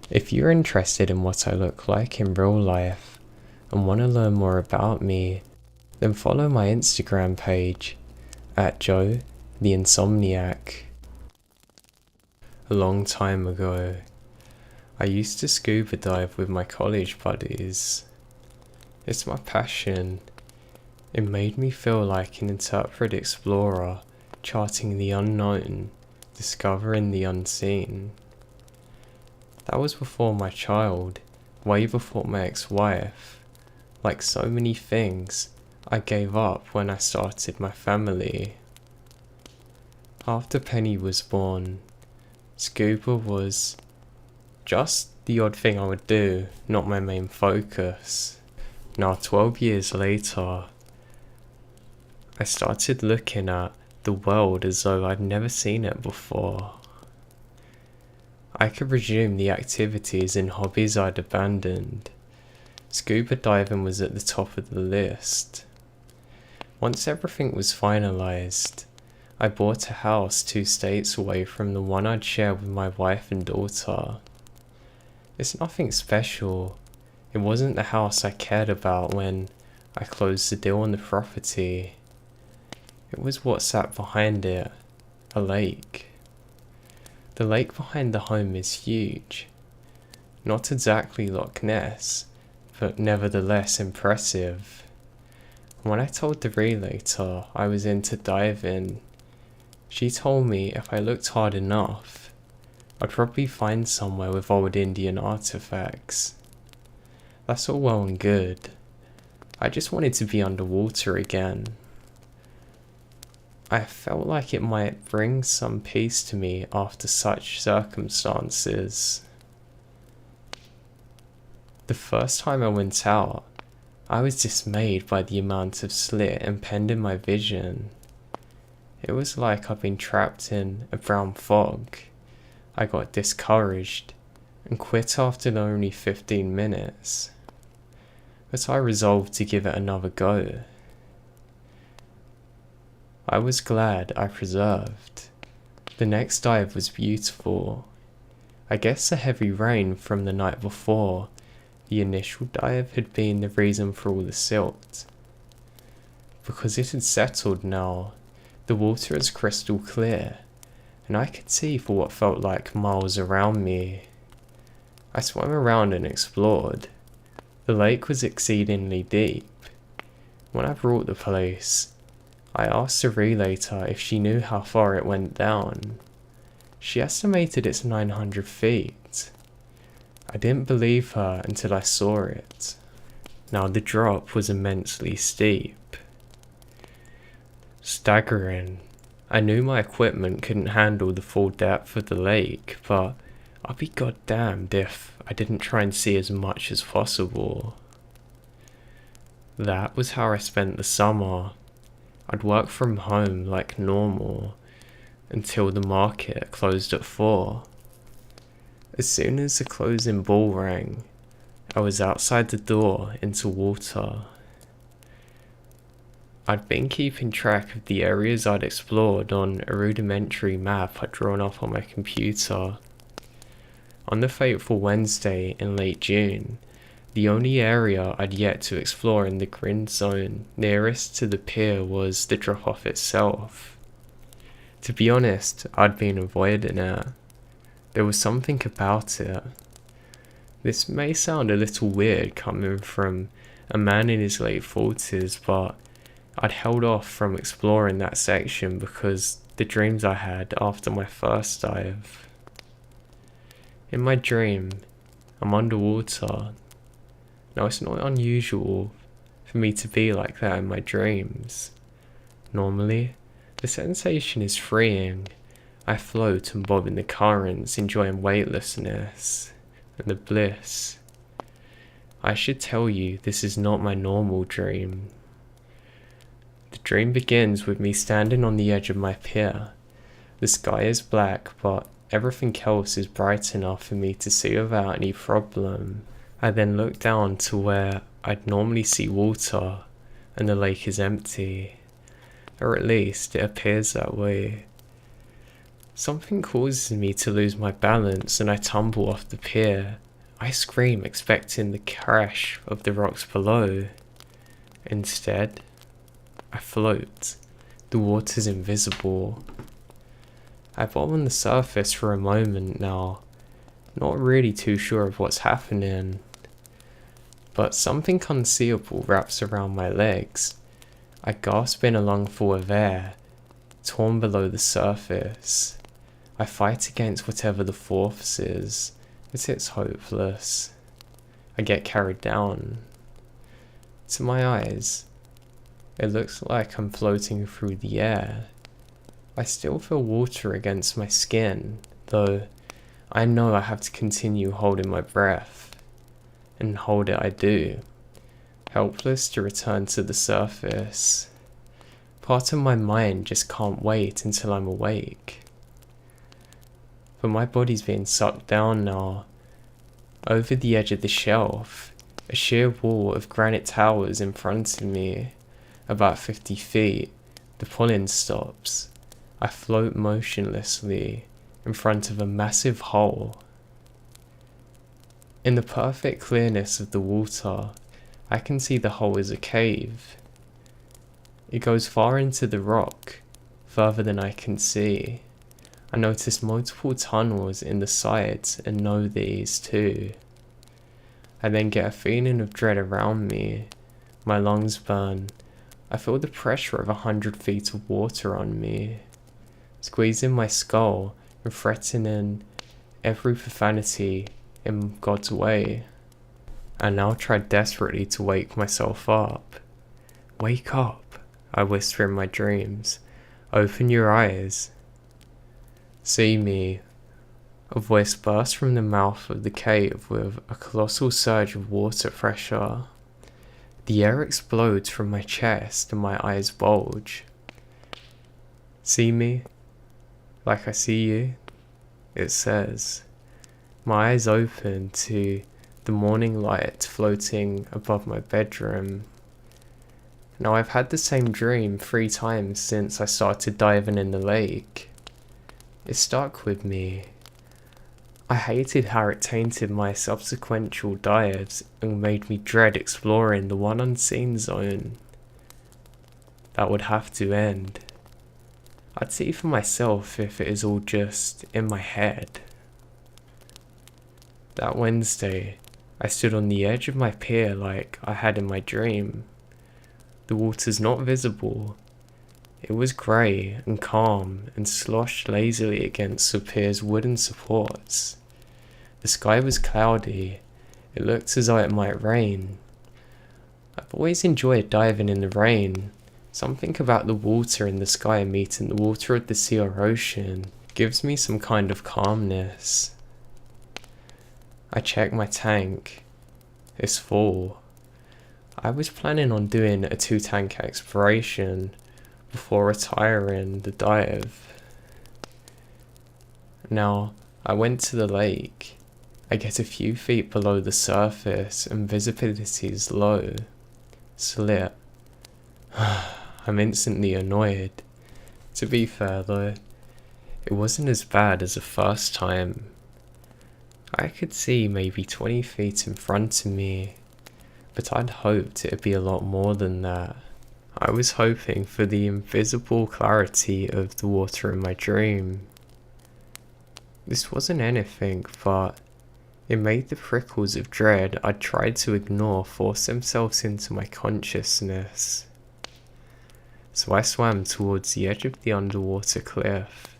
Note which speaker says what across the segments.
Speaker 1: If you're interested in what I look like in real life and want to learn more about me, then follow my Instagram page at Joe the Insomniac. A long time ago, I used to scuba dive with my college buddies. It's my passion. It made me feel like an intrepid explorer, charting the unknown, discovering the unseen. That was before my child, way before my ex-wife. Like so many things, I gave up when I started my family. After Penny was born, scuba was just the odd thing I would do, not my main focus. Now 12 years later, I started looking at the world as though I'd never seen it before. I could resume the activities and hobbies I'd abandoned. Scuba diving was at the top of the list. Once everything was finalised, I bought a house 2 states away from the one I'd share with my wife and daughter. It's nothing special. It wasn't the house I cared about when I closed the deal on the property. It was what sat behind it, a lake. The lake behind the home is huge. Not exactly Loch Ness, but nevertheless impressive. When I told the relator I was into diving, she told me if I looked hard enough, I'd probably find somewhere with old Indian artifacts. That's all well and good. I just wanted to be underwater again. I felt like it might bring some peace to me after such circumstances. The first time I went out, I was dismayed by the amount of slit impeding my vision. It was like I'd been trapped in a brown fog. I got discouraged and quit after only 15 minutes. But I resolved to give it another go. I was glad I persevered. The next dive was beautiful. I guess the heavy rain from the night before the initial dive had been the reason for all the silt. Because it had settled now, the water is crystal clear, and I could see for what felt like miles around me. I swam around and explored. The lake was exceedingly deep. When I brought the place, I asked the relator if she knew how far it went down. She estimated it's 900 feet. I didn't believe her until I saw it. Now the drop was immensely steep. Staggering. I knew my equipment couldn't handle the full depth of the lake, but I'd be goddamned if I didn't try and see as much as possible. That was how I spent the summer. I'd work from home like normal until the market closed at 4. As soon as the closing bell rang, I was outside the door into water. I'd been keeping track of the areas I'd explored on a rudimentary map I'd drawn up on my computer. On the fateful Wednesday in late June, the only area I'd yet to explore in the green zone nearest to the pier was the drop-off itself. To be honest, I'd been avoiding it. There was something about it. This may sound a little weird coming from a man in his late 40s, but I'd held off from exploring that section because the dreams I had after my first dive. In my dream, I'm underwater. Now it's not unusual for me to be like that in my dreams. Normally, the sensation is freeing. I float and bob in the currents, enjoying weightlessness and the bliss. I should tell you this is not my normal dream. The dream begins with me standing on the edge of my pier. The sky is black, but everything else is bright enough for me to see without any problem. I then look down to where I'd normally see water, and the lake is empty. Or at least it appears that way. Something causes me to lose my balance and I tumble off the pier. I scream, expecting the crash of the rocks below. Instead, I float. The water's invisible. I bottom on the surface for a moment now, not really too sure of what's happening. But something unseeable wraps around my legs. I gasp in a lungful of air, torn below the surface. I fight against whatever the force is, but it's hopeless. I get carried down. To my eyes, it looks like I'm floating through the air. I still feel water against my skin, though I know I have to continue holding my breath. And hold it I do, helpless to return to the surface. Part of my mind just can't wait until I'm awake. But my body's being sucked down now. Over the edge of the shelf, a sheer wall of granite towers in front of me. About 50 feet, the pulling stops. I float motionlessly in front of a massive hole. In the perfect clearness of the water, I can see the hole is a cave. It goes far into the rock, further than I can see. I notice multiple tunnels in the sides and know these too. I then get a feeling of dread around me. My lungs burn. I feel the pressure of 100 feet of water on me, squeezing my skull and threatening every profanity in God's way. I now try desperately to wake myself up. Wake up, I whisper in my dreams. Open your eyes. See me. A voice bursts from the mouth of the cave with a colossal surge of water pressure. The air explodes from my chest and my eyes bulge. See me? Like I see you? It says. My eyes open to the morning light floating above my bedroom. Now I've had the same dream 3 times since I started diving in the lake. It stuck with me. I hated how it tainted my subsequent dives and made me dread exploring the one unseen zone. That would have to end. I'd see for myself if it is all just in my head. That Wednesday, I stood on the edge of my pier like I had in my dream. The water's not visible. It was grey and calm and sloshed lazily against the pier's wooden supports. The sky was cloudy. It looked as though it might rain. I've always enjoyed diving in the rain. Something about the water in the sky meeting the water of the sea or ocean gives me some kind of calmness. I check my tank. It's full. I was planning on doing a 2-tank exploration before retiring the dive. Now, I went to the lake. I get a few feet below the surface and visibility is low. Slip. I'm instantly annoyed. To be fair though, it wasn't as bad as the first time. I could see maybe 20 feet in front of me, but I'd hoped it'd be a lot more than that. I was hoping for the invisible clarity of the water in my dream. This wasn't anything, but it made the prickles of dread I'd tried to ignore force themselves into my consciousness. So I swam towards the edge of the underwater cliff,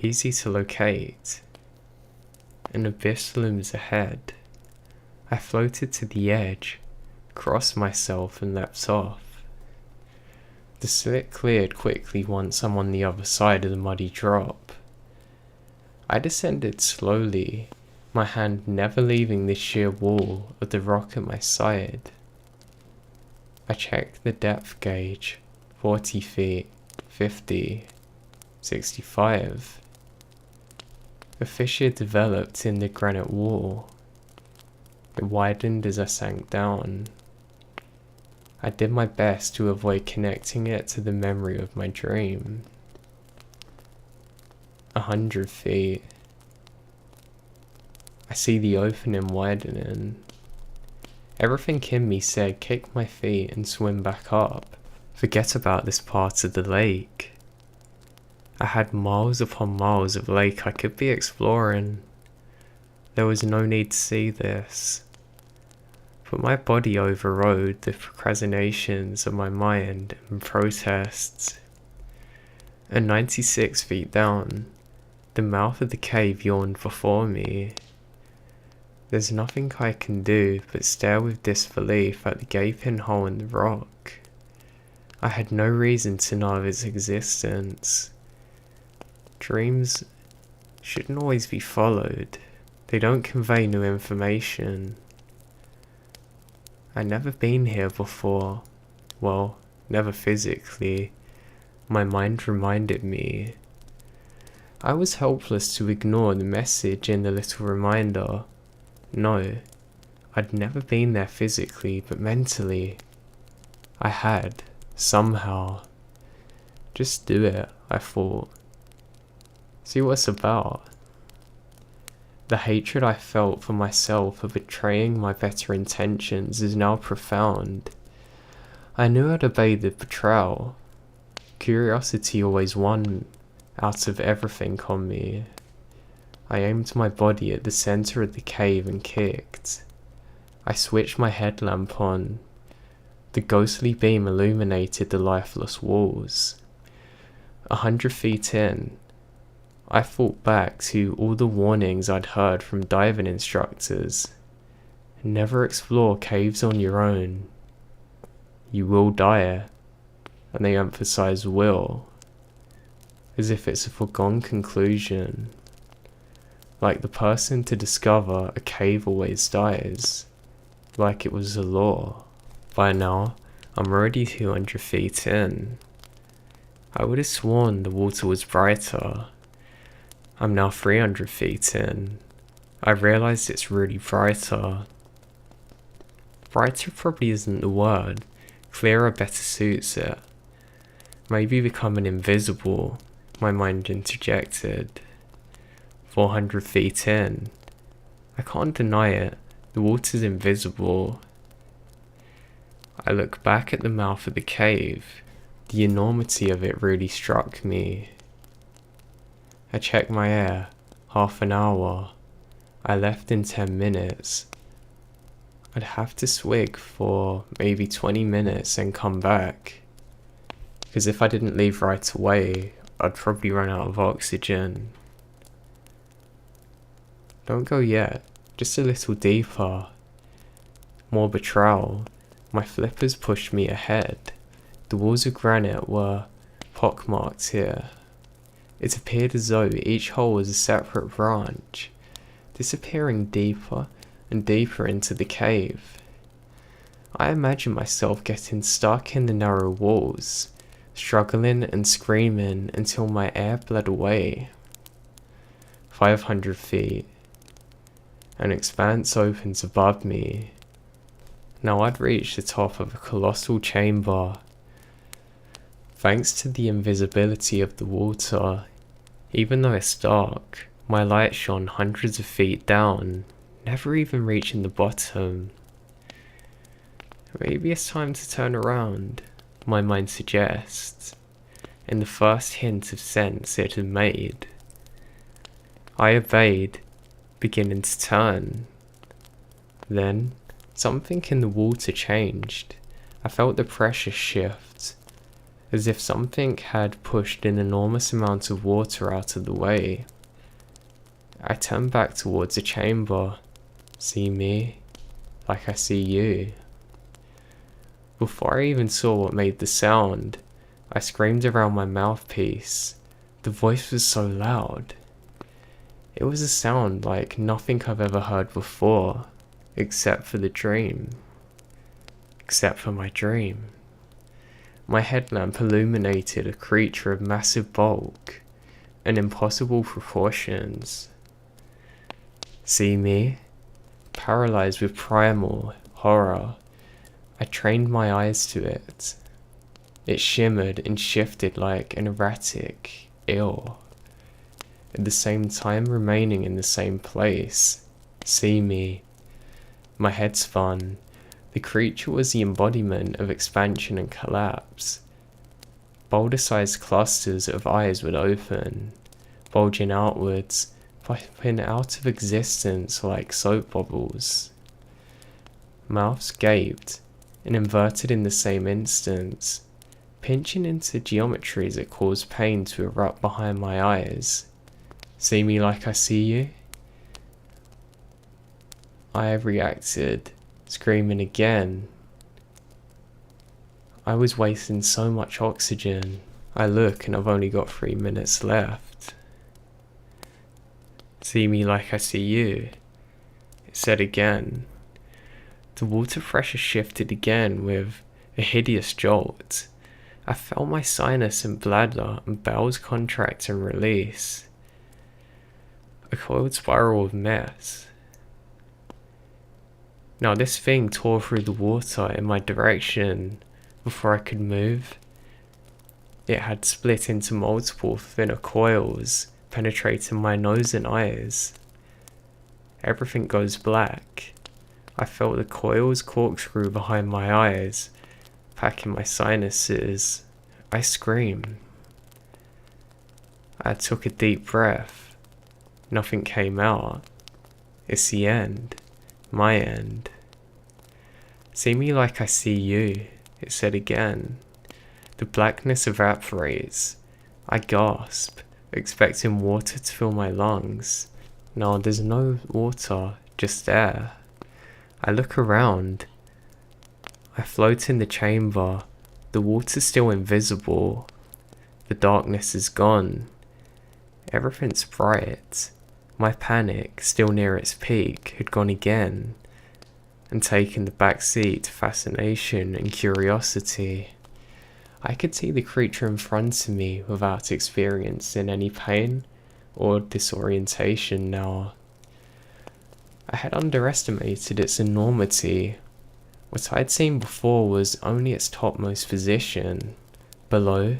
Speaker 1: easy to locate. An abyss looms ahead. I floated to the edge, crossed myself and leapt off. The slit cleared quickly once I'm on the other side of the muddy drop. I descended slowly, my hand never leaving the sheer wall of the rock at my side. I checked the depth gauge, 40 feet, 50, 65. A fissure developed in the granite wall. It widened as I sank down. I did my best to avoid connecting it to the memory of my dream. 100 feet. I see the opening widening. Everything in me said kick my feet and swim back up. Forget about this part of the lake. I had miles upon miles of lake I could be exploring. There was no need to see this. But my body overrode the procrastinations of my mind and protests. And 96 feet down, the mouth of the cave yawned before me. There's nothing I can do but stare with disbelief at the gaping hole in the rock. I had no reason to know of its existence. Dreams shouldn't always be followed. They don't convey new information. I'd never been here before. Well, never physically. My mind reminded me. I was helpless to ignore the message in the little reminder. No, I'd never been there physically, but mentally, I had, somehow. Just do it, I thought. See what it's about. The hatred I felt for myself for betraying my better intentions is now profound. I knew I'd obey the betrayal. Curiosity always won out of everything on me. I aimed my body at the center of the cave and kicked. I switched my headlamp on. The ghostly beam illuminated the lifeless walls. 100 feet in, I thought back to all the warnings I'd heard from diving instructors. Never explore caves on your own. You will die, and they emphasize will, as if it's a foregone conclusion. Like the person to discover a cave always dies, like it was a law. By now, I'm already 200 feet in. I would have sworn the water was brighter. I'm now 300 feet in. I realized it's really brighter. Brighter probably isn't the word. Clearer better suits it. Maybe becoming invisible, my mind interjected. 400 feet in. I can't deny it. The water's invisible. I look back at the mouth of the cave. The enormity of it really struck me. I checked my air. Half an hour. I left in 10 minutes. I'd have to swig for maybe 20 minutes and come back. Because if I didn't leave right away, I'd probably run out of oxygen. Don't go yet. Just a little deeper. More betrayal. My flippers pushed me ahead. The walls of granite were pockmarked here. It appeared as though each hole was a separate branch, disappearing deeper and deeper into the cave. I imagined myself getting stuck in the narrow walls, struggling and screaming until my air bled away. 500 feet. An expanse opens above me. Now I'd reached the top of a colossal chamber. Thanks to the invisibility of the water, even though it's dark, my light shone hundreds of feet down, never even reaching the bottom. Maybe it's time to turn around, my mind suggests, in the first hint of sense it had made. I obeyed, beginning to turn. Then, something in the water changed. I felt the pressure shift, as if something had pushed an enormous amount of water out of the way. I turned back towards the chamber. See me, like I see you. Before I even saw what made the sound, I screamed around my mouthpiece. The voice was so loud. It was a sound like nothing I've ever heard before, except for the dream. Except for my dream. My headlamp illuminated a creature of massive bulk and impossible proportions. See me? Paralyzed with primal horror, I trained my eyes to it. It shimmered and shifted like an erratic eel. at the same time remaining in the same place. See me. My head spun. The creature was the embodiment of expansion and collapse. Boulder-sized clusters of eyes would open, bulging outwards, popping out of existence like soap bubbles. Mouths gaped and inverted in the same instance, pinching into geometries that caused pain to erupt behind my eyes. See me like I see you? I reacted, screaming again. I was wasting so much oxygen. I look and I've only got 3 minutes left. See me like I see you, it said again. The water pressure shifted again with a hideous jolt. I felt my sinus and bladder and bowels contract and release. A coiled spiral of mess. Now this thing tore through the water in my direction before I could move. It had split into multiple thinner coils, penetrating my nose and eyes. Everything goes black. I felt the coils corkscrew behind my eyes, packing my sinuses. I screamed. I took a deep breath. Nothing came out. It's the end. My end. See me like I see you, it said again. The blackness evaporates. I gasp, expecting water to fill my lungs. No, there's no water, just air. I look around. I float in the chamber. The water's still invisible. The darkness is gone. Everything's bright. My panic, still near its peak, had gone again, and taken the back seat to fascination and curiosity. I could see the creature in front of me without experiencing any pain or disorientation now. I had underestimated its enormity. What I'd seen before was only its topmost position. Below,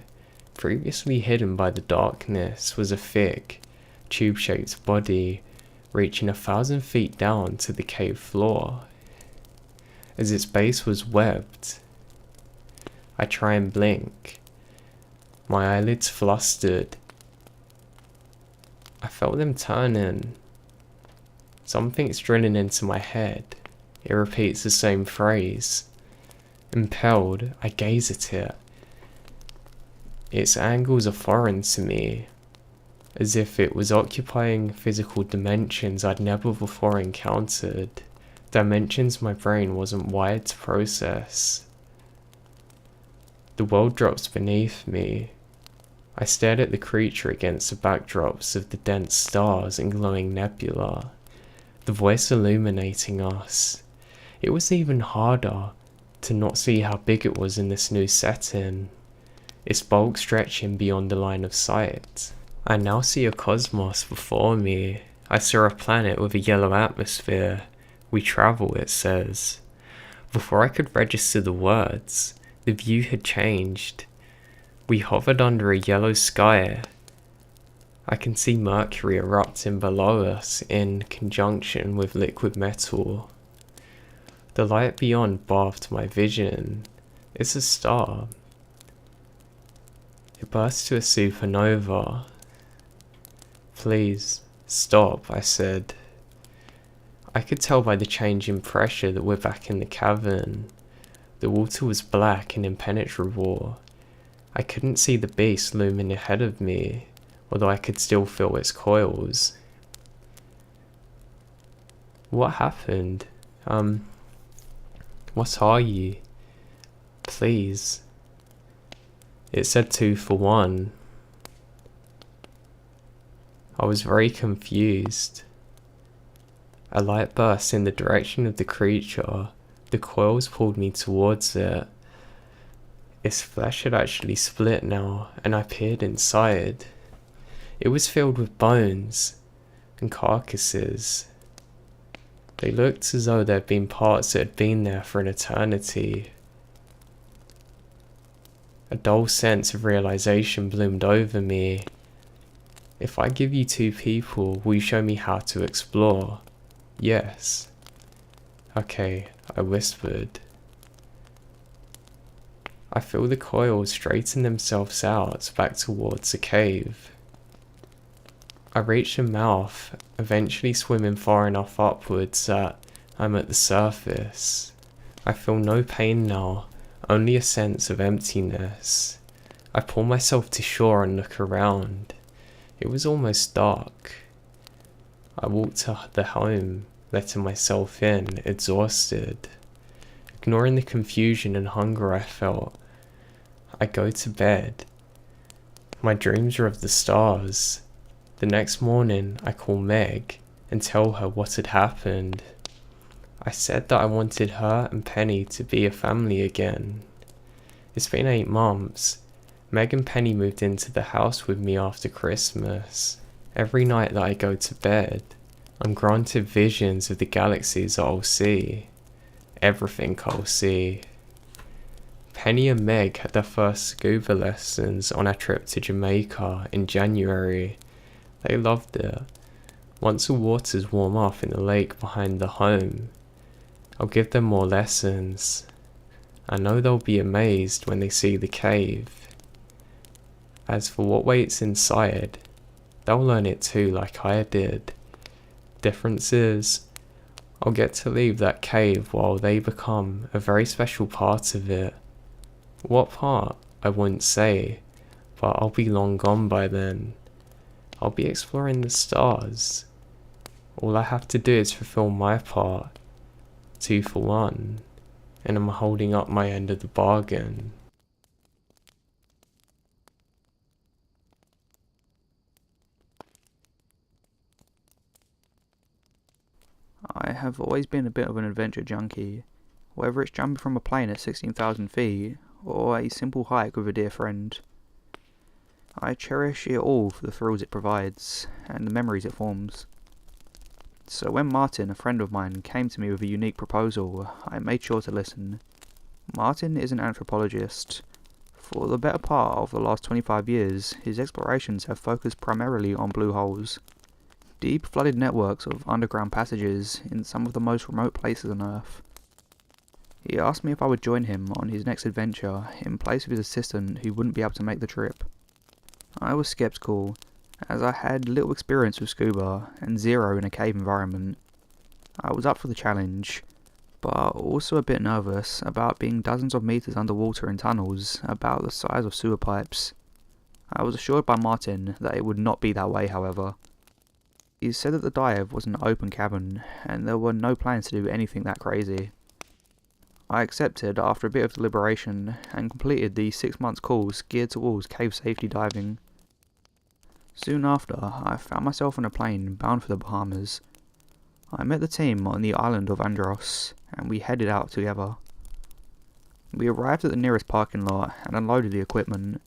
Speaker 1: previously hidden by the darkness, was a thick, tube-shaped body reaching 1,000 feet down to the cave floor, as its base was webbed. I try and blink. My eyelids flustered. I felt them turning. Something's drilling into my head. It repeats the same phrase. Impelled, I gaze at it. Its angles are foreign to me, as if it was occupying physical dimensions I'd never before encountered, dimensions my brain wasn't wired to process. The world drops beneath me. I stared at the creature against the backdrops of the dense stars and glowing nebula, the voice illuminating us. It was even harder to not see how big it was in this new setting, its bulk stretching beyond the line of sight. I now see a cosmos before me. I saw a planet with a yellow atmosphere. We travel, it says. Before I could register the words, the view had changed. We hovered under a yellow sky. I can see Mercury erupting below us in conjunction with liquid metal. The light beyond bathed my vision. It's a star. It burst to a supernova. Please, stop, I said. I could tell by the change in pressure that we're back in the cavern. The water was black and impenetrable. I couldn't see the beast looming ahead of me, although I could still feel its coils. What happened? What are you? Please. It said 2 for 1. I was very confused. A light burst in the direction of the creature. The coils pulled me towards it. Its flesh had actually split now, and I peered inside. It was filled with bones and carcasses. They looked as though there had been parts that had been there for an eternity. A dull sense of realization bloomed over me. If I give you 2 people, will you show me how to explore? Yes. Okay, I whispered. I feel the coils straighten themselves out back towards the cave. I reach the mouth, eventually swimming far enough upwards that I'm at the surface. I feel no pain now, only a sense of emptiness. I pull myself to shore and look around. It was almost dark. I walked to the home, letting myself in, exhausted. Ignoring the confusion and hunger I felt, I go to bed. My dreams are of the stars. The next morning, I call Meg and tell her what had happened. I said that I wanted her and Penny to be a family again. It's been 8 months. Meg and Penny moved into the house with me after Christmas. Every night that I go to bed, I'm granted visions of the galaxies that I'll see. Everything I'll see. Penny and Meg had their first scuba lessons on our trip to Jamaica in January. They loved it. Once the waters warm up in the lake behind the home, I'll give them more lessons. I know they'll be amazed when they see the cave. As for what waits inside, they'll learn it too like I did. Difference is, I'll get to leave that cave while they become a very special part of it. What part, I wouldn't say, but I'll be long gone by then. I'll be exploring the stars. All I have to do is fulfill my part, 2 for 1, and I'm holding up my end of the bargain.
Speaker 2: I have always been a bit of an adventure junkie, whether it's jumping from a plane at 16,000 feet, or a simple hike with a dear friend. I cherish it all for the thrills it provides, and the memories it forms. So when Martin, a friend of mine, came to me with a unique proposal, I made sure to listen. Martin is an anthropologist. For the better part of the last 25 years, his explorations have focused primarily on blue holes. Deep flooded networks of underground passages in some of the most remote places on Earth. He asked me if I would join him on his next adventure in place of his assistant who wouldn't be able to make the trip. I was skeptical, as I had little experience with scuba and zero in a cave environment. I was up for the challenge, but also a bit nervous about being dozens of meters underwater in tunnels about the size of sewer pipes. I was assured by Martin that it would not be that way, however. He said that the dive was an open cabin, and there were no plans to do anything that crazy. I accepted after a bit of deliberation, and completed the 6 months course geared towards cave safety diving. Soon after, I found myself on a plane bound for the Bahamas. I met the team on the island of Andros, and we headed out together. We arrived at the nearest parking lot and unloaded the equipment.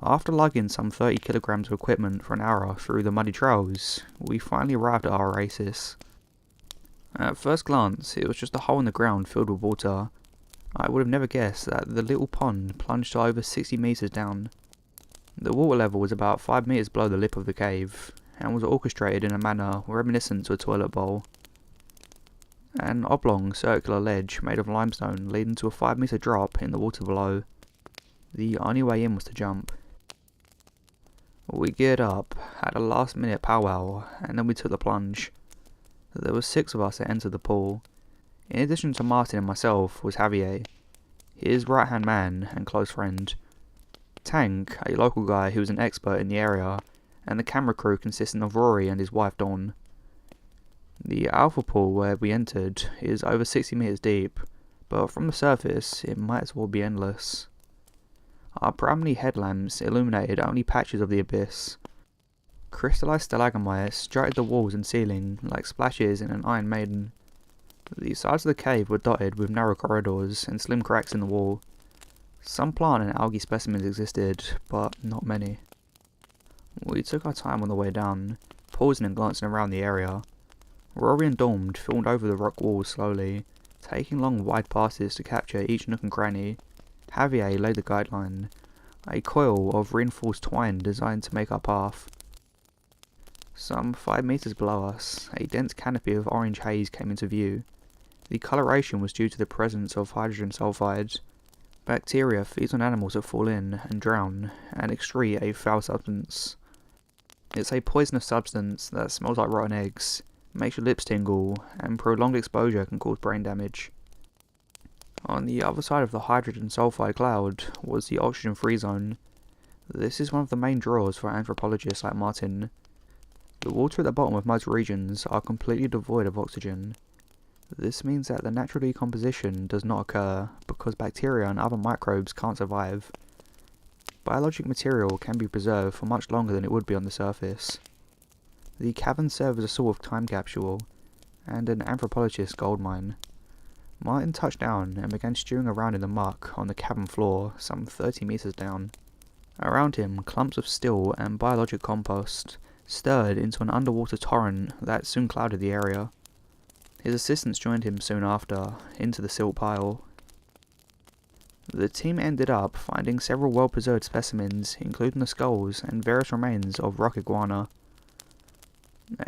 Speaker 2: After lugging some 30 kilograms of equipment for an hour through the muddy trails, we finally arrived at our oasis. At first glance, it was just a hole in the ground filled with water. I would have never guessed that the little pond plunged to over 60 meters down. The water level was about 5 meters below the lip of the cave, and was orchestrated in a manner reminiscent to a toilet bowl. An oblong circular ledge made of limestone leading to a 5-meter drop in the water below. The only way in was to jump. We geared up, had a last minute powwow, and then we took the plunge. There were 6 of us that entered the pool. In addition to Martin and myself was Javier, his right hand man and close friend. Tank, a local guy who was an expert in the area, and the camera crew consisting of Rory and his wife Dawn. The alpha pool where we entered is over 60 meters deep, but from the surface it might as well be endless. Our primary headlamps illuminated only patches of the abyss. Crystallized stalagmites jutted the walls and ceiling like splashes in an Iron Maiden. The sides of the cave were dotted with narrow corridors and slim cracks in the wall. Some plant and algae specimens existed, but not many. We took our time on the way down, pausing and glancing around the area. Rory and Dawn filmed over the rock walls slowly, taking long wide passes to capture each nook and cranny. Javier laid the guideline, a coil of reinforced twine designed to make our path. Some 5 meters below us, a dense canopy of orange haze came into view. The coloration was due to the presence of hydrogen sulfide. Bacteria feeds on animals that fall in and drown, and excrete a foul substance. It's a poisonous substance that smells like rotten eggs, makes your lips tingle, and prolonged exposure can cause brain damage. On the other side of the hydrogen sulfide cloud was the oxygen-free zone. This is one of the main draws for anthropologists like Martin. The water at the bottom of most regions are completely devoid of oxygen. This means that the natural decomposition does not occur because bacteria and other microbes can't survive. Biologic material can be preserved for much longer than it would be on the surface. The caverns serve as a sort of time capsule and an anthropologist's goldmine. Martin touched down and began stewing around in the muck on the cavern floor some 30 meters down. Around him, clumps of still and biologic compost stirred into an underwater torrent that soon clouded the area. His assistants joined him soon after, into the silt pile. The team ended up finding several well-preserved specimens, including the skulls and various remains of rock iguana,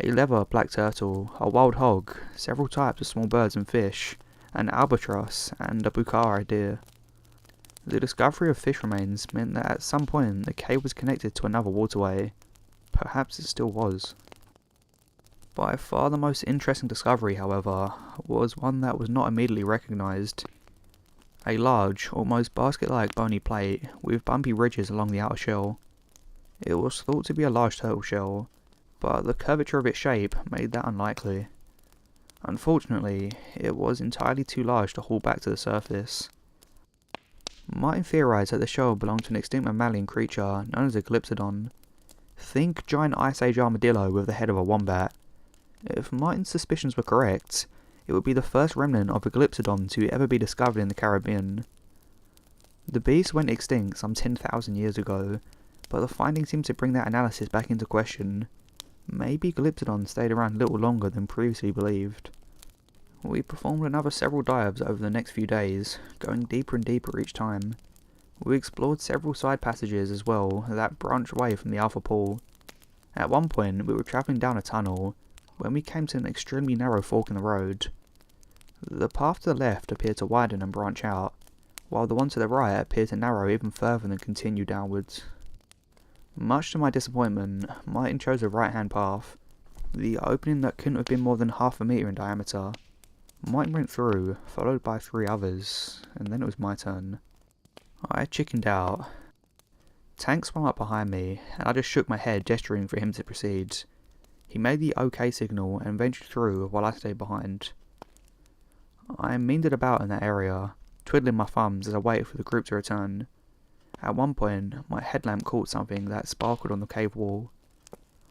Speaker 2: a leather black turtle, a wild hog, several types of small birds and fish, an albatross, and a bucara deer. The discovery of fish remains meant that at some point the cave was connected to another waterway. Perhaps it still was. By far the most interesting discovery, however, was one that was not immediately recognised. A large, almost basket-like bony plate with bumpy ridges along the outer shell. It was thought to be a large turtle shell, but the curvature of its shape made that unlikely. Unfortunately, it was entirely too large to haul back to the surface. Martin theorised that the shell belonged to an extinct mammalian creature known as a Glyptodon. Think giant Ice Age armadillo with the head of a wombat. If Martin's suspicions were correct, it would be the first remnant of a Glyptodon to ever be discovered in the Caribbean. The beast went extinct some 10,000 years ago, but the findings seem to bring that analysis back into question. Maybe Glyptodon stayed around a little longer than previously believed. We performed another several dives over the next few days, going deeper and deeper each time. We explored several side passages as well that branched away from the Alpha Pool. At one point we were travelling down a tunnel when we came to an extremely narrow fork in the road. The path to the left appeared to widen and branch out, while the one to the right appeared to narrow even further and continue downwards. Much to my disappointment, Martin chose the right-hand path, the opening that couldn't have been more than half a metre in diameter. Martin went through, followed by 3 others, and then it was my turn. I chickened out. Tank swung up behind me, and I just shook my head, gesturing for him to proceed. He made the OK signal and ventured through while I stayed behind. I meandered about in that area, twiddling my thumbs as I waited for the group to return. At one point, my headlamp caught something that sparkled on the cave wall.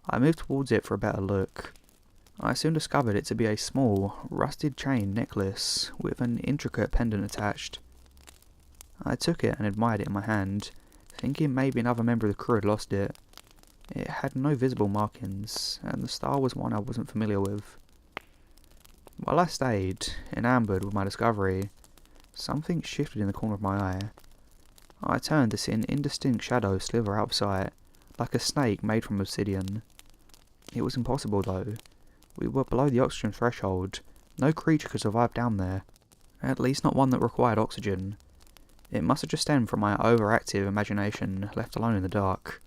Speaker 2: I moved towards it for a better look. I soon discovered it to be a small, rusted chain necklace with an intricate pendant attached. I took it and admired it in my hand, thinking maybe another member of the crew had lost it. It had no visible markings, and the style was one I wasn't familiar with. While I stayed, enamored with my discovery, something shifted in the corner of my eye. I turned to see an indistinct shadow slither out of sight, like a snake made from obsidian. It was impossible though. We were below the oxygen threshold. No creature could survive down there. At least not one that required oxygen. It must have just stemmed from my overactive imagination, left alone in the dark.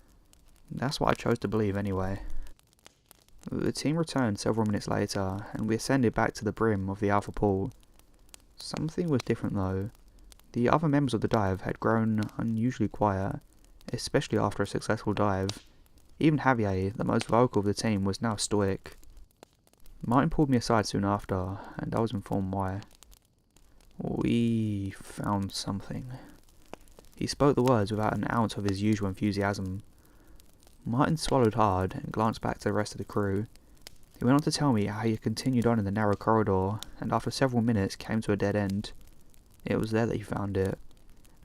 Speaker 2: That's what I chose to believe anyway. The team returned several minutes later, and we ascended back to the brim of the Alpha Pool. Something was different though. The other members of the dive had grown unusually quiet, especially after a successful dive. Even Javier, the most vocal of the team, was now stoic. Martin pulled me aside soon after, and I was informed why. We found something. He spoke the words without an ounce of his usual enthusiasm. Martin swallowed hard and glanced back to the rest of the crew. He went on to tell me how he had continued on in the narrow corridor, and after several minutes came to a dead end. It was there that he found it.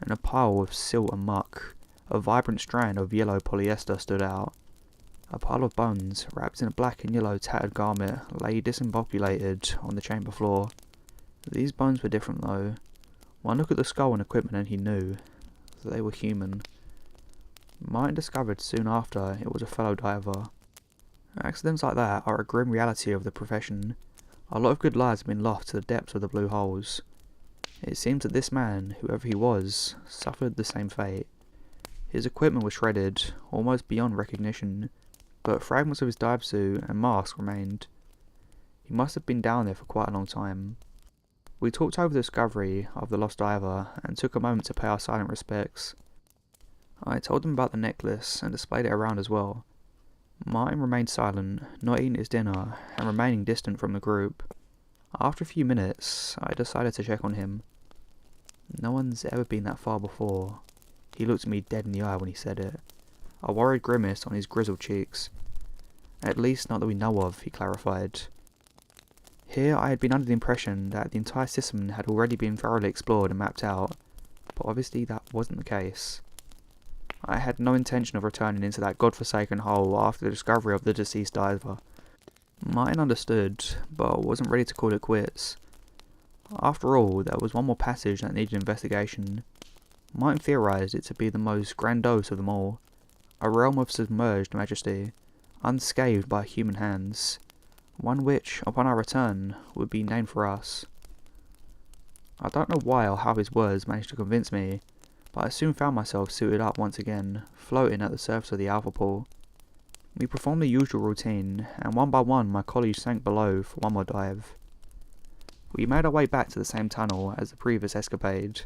Speaker 2: In a pile of silt and muck, a vibrant strand of yellow polyester stood out. A pile of bones, wrapped in a black and yellow tattered garment, lay disembobulated on the chamber floor. These bones were different though. One look at the skull and equipment and he knew. They were human. Martin discovered soon after it was a fellow diver. Accidents like that are a grim reality of the profession. A lot of good lives have been lost to the depths of the blue holes. It seems that this man, whoever he was, suffered the same fate. His equipment was shredded, almost beyond recognition, but fragments of his dive suit and mask remained. He must have been down there for quite a long time. We talked over the discovery of the lost diver and took a moment to pay our silent respects. I told him about the necklace and displayed it around as well. Martin remained silent, not eating his dinner and remaining distant from the group. After a few minutes, I decided to check on him. No one's ever been that far before. He looked me dead in the eye when he said it, a worried grimace on his grizzled cheeks. At least not that we know of, he clarified. Here I had been under the impression that the entire system had already been thoroughly explored and mapped out, but obviously that wasn't the case. I had no intention of returning into that godforsaken hole after the discovery of the deceased diver. Martin understood, but wasn't ready to call it quits. After all, there was one more passage that needed investigation. Martin theorized it to be the most grandiose of them all, a realm of submerged majesty, unscathed by human hands, one which, upon our return, would be named for us. I don't know why or how his words managed to convince me, but I soon found myself suited up once again, floating at the surface of the alpha pool. We performed the usual routine, and one by one my colleagues sank below for one more dive. We made our way back to the same tunnel as the previous escapade.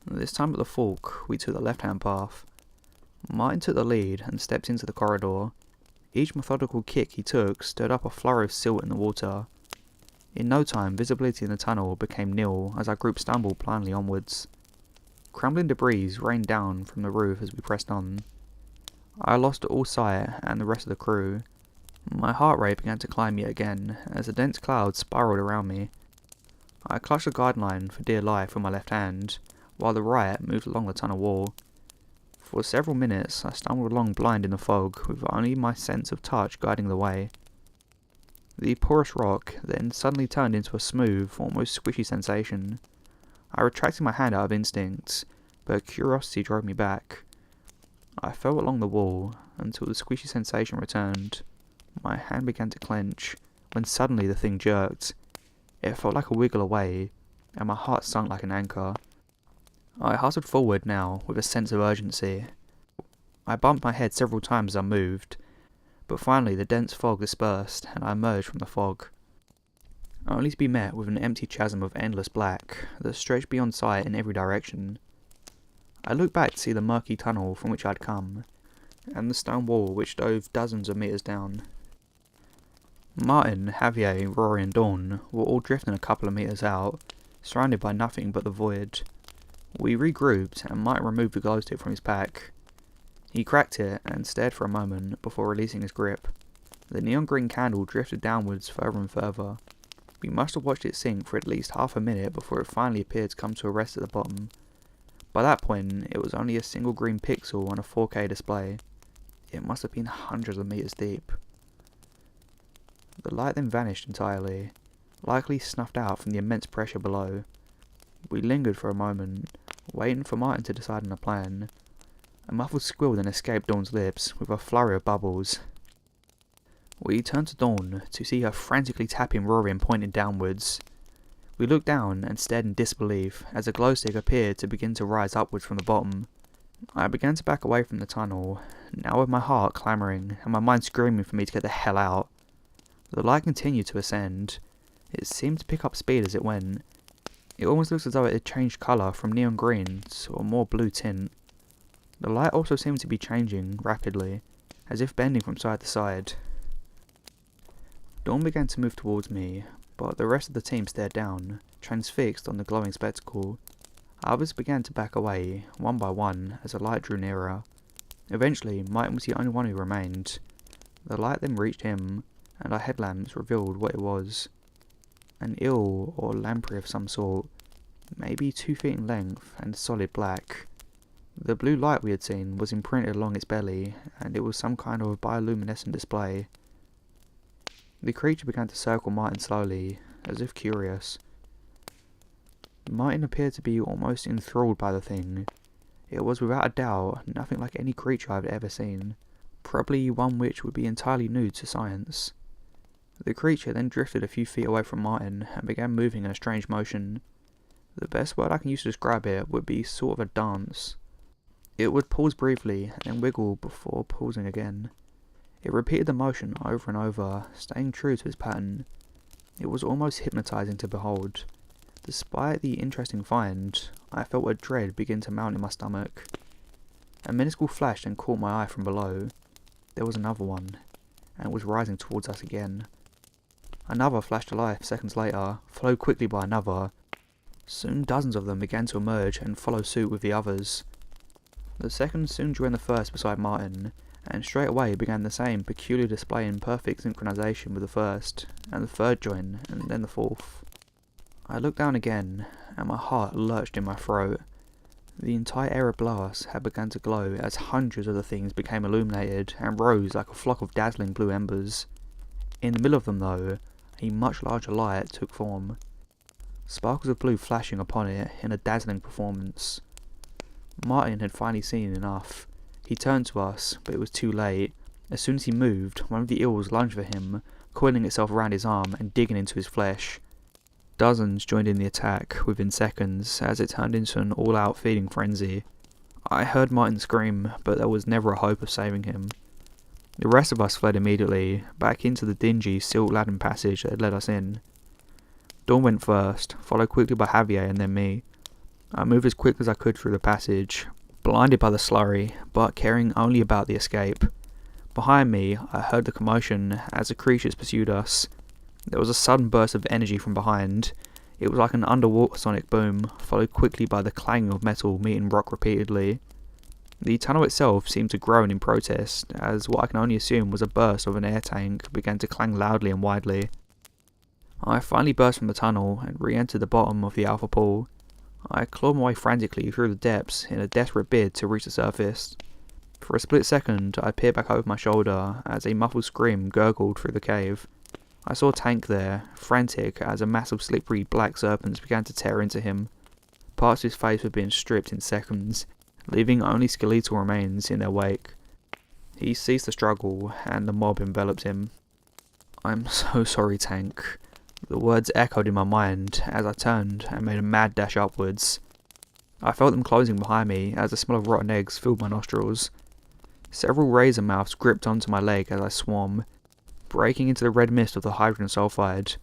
Speaker 2: This time at the fork, we took the left-hand path. Martin took the lead and stepped into the corridor. Each methodical kick he took stirred up a flurry of silt in the water. In no time, visibility in the tunnel became nil as our group stumbled blindly onwards. Crumbling debris rained down from the roof as we pressed on. I lost all sight and the rest of the crew. My heart rate began to climb yet again as a dense cloud spiraled around me. I clutched the guideline for dear life with my left hand, while the right moved along the tunnel wall. For several minutes I stumbled along blind in the fog, with only my sense of touch guiding the way. The porous rock then suddenly turned into a smooth, almost squishy sensation. I retracted my hand out of instinct, but curiosity drove me back. I fell along the wall until the squishy sensation returned. My hand began to clench, when suddenly the thing jerked. It felt like a wiggle away, and my heart sunk like an anchor. I hustled forward now, with a sense of urgency. I bumped my head several times as I moved, but finally the dense fog dispersed, and I emerged from the fog, only to be met with an empty chasm of endless black that stretched beyond sight in every direction. I looked back to see the murky tunnel from which I had come, and the stone wall which dove dozens of metres down. Martin, Javier, Rory and Dawn were all drifting a couple of metres out, surrounded by nothing but the void. We regrouped, and Martin removed the glow stick from his pack. He cracked it and stared for a moment before releasing his grip. The neon green candle drifted downwards further and further. We must have watched it sink for at least half a minute before it finally appeared to come to a rest at the bottom. By that point, it was only a single green pixel on a 4K display. It must have been hundreds of metres deep. The light then vanished entirely, likely snuffed out from the immense pressure below. We lingered for a moment, waiting for Martin to decide on a plan. A muffled squeal then escaped Dawn's lips, with a flurry of bubbles. We turned to Dawn to see her frantically tapping Rory and pointing downwards. We looked down and stared in disbelief as a glow stick appeared to begin to rise upwards from the bottom. I began to back away from the tunnel, now with my heart clamouring and my mind screaming for me to get the hell out. The light continued to ascend. It seemed to pick up speed as it went. It almost looked as though it had changed colour from neon green to a more blue tint. The light also seemed to be changing rapidly, as if bending from side to side. Dawn began to move towards me, but the rest of the team stared down, transfixed on the glowing spectacle. Others began to back away, one by one, as the light drew nearer. Eventually, Martin was the only one who remained. The light then reached him, and our headlamps revealed what it was. An eel or lamprey of some sort, maybe 2 feet in length and solid black. The blue light we had seen was imprinted along its belly, and it was some kind of bioluminescent display. The creature began to circle Martin slowly, as if curious. Martin appeared to be almost enthralled by the thing. It was without a doubt nothing like any creature I had ever seen, probably one which would be entirely new to science. The creature then drifted a few feet away from Martin and began moving in a strange motion. The best word I can use to describe it would be sort of a dance. It would pause briefly and then wiggle before pausing again. It repeated the motion over and over, staying true to its pattern. It was almost hypnotizing to behold. Despite the interesting find, I felt a dread begin to mount in my stomach. A minuscule flashed and caught my eye from below. There was another one, and it was rising towards us again. Another flashed to life seconds later, followed quickly by another. Soon dozens of them began to emerge and follow suit with the others. The second soon joined the first beside Martin, and straight away began the same peculiar display in perfect synchronization with the first, and the third joined, and then the fourth. I looked down again, and my heart lurched in my throat. The entire air below us had begun to glow as hundreds of the things became illuminated and rose like a flock of dazzling blue embers. In the middle of them, though, a much larger light took form, sparkles of blue flashing upon it in a dazzling performance. Martin had finally seen enough. He turned to us, but it was too late. As soon as he moved, one of the eels lunged for him, coiling itself around his arm and digging into his flesh. Dozens joined in the attack within seconds as it turned into an all-out feeding frenzy. I heard Martin scream, but there was never a hope of saving him. The rest of us fled immediately, back into the dingy, silt-laden passage that had led us in. Dawn went first, followed quickly by Javier and then me. I moved as quickly as I could through the passage, blinded by the slurry, but caring only about the escape. Behind me, I heard the commotion as the creatures pursued us. There was a sudden burst of energy from behind. It was like an underwater sonic boom, followed quickly by the clanging of metal meeting rock repeatedly. The tunnel itself seemed to groan in protest, as what I can only assume was a burst of an air tank began to clang loudly and widely. I finally burst from the tunnel and re-entered the bottom of the alpha pool. I clawed my way frantically through the depths in a desperate bid to reach the surface. For a split second, I peered back over my shoulder as a muffled scream gurgled through the cave. I saw Tank there, frantic as a mass of slippery black serpents began to tear into him. Parts of his face were being stripped in seconds, leaving only skeletal remains in their wake. He ceased the struggle, and the mob enveloped him. "I'm so sorry, Tank." The words echoed in my mind as I turned and made a mad dash upwards. I felt them closing behind me as the smell of rotten eggs filled my nostrils. Several razor mouths gripped onto my leg as I swam, breaking into the red mist of the hydrogen sulfide.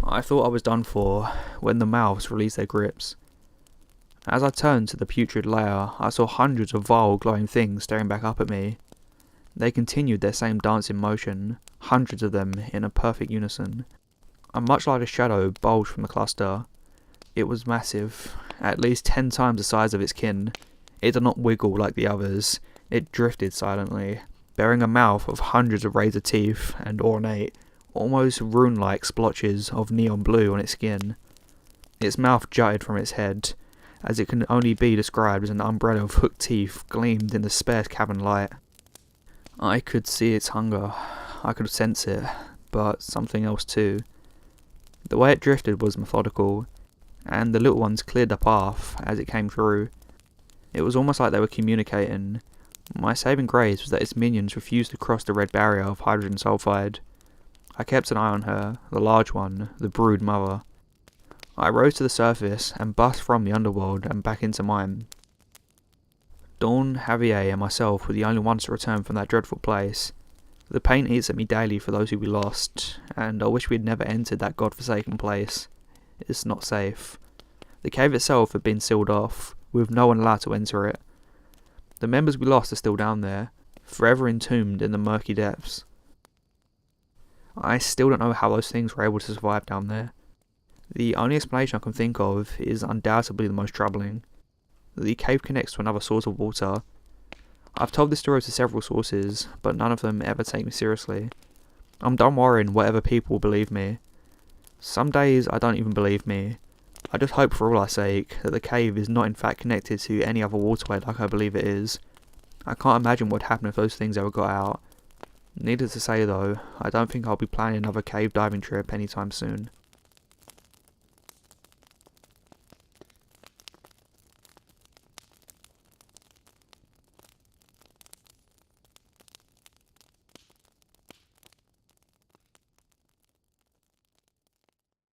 Speaker 2: I thought I was done for when the mouths released their grips. As I turned to the putrid layer, I saw hundreds of vile glowing things staring back up at me. They continued their same dancing motion, hundreds of them in a perfect unison. A much larger shadow bulged from the cluster. It was massive, at least 10 times the size of its kin. It did not wiggle like the others. It drifted silently, bearing a mouth of hundreds of razor teeth and ornate, almost rune-like splotches of neon blue on its skin. Its mouth jutted from its head, as it can only be described as an umbrella of hooked teeth gleamed in the sparse cavern light. I could see its hunger. I could sense it, but something else too. The way it drifted was methodical, and the little ones cleared the path as it came through. It was almost like they were communicating. My saving grace was that its minions refused to cross the red barrier of hydrogen sulfide. I kept an eye on her, the large one, the brood mother. I rose to the surface and bust from the underworld and back into mine. Dawn, Javier and myself were the only ones to return from that dreadful place. The pain eats at me daily for those who we lost, and I wish we had never entered that godforsaken place. It's not safe. The cave itself had been sealed off, with no one allowed to enter it. The members we lost are still down there, forever entombed in the murky depths. I still don't know how those things were able to survive down there. The only explanation I can think of is undoubtedly the most troubling. The cave connects to another source of water. I've told this story to several sources, but none of them ever take me seriously. I'm done worrying whatever people believe me. Some days I don't even believe me. I just hope for all our sake that the cave is not in fact connected to any other waterway like I believe it is. I can't imagine what would happen if those things ever got out. Needless to say though, I don't think I'll be planning another cave diving trip anytime soon.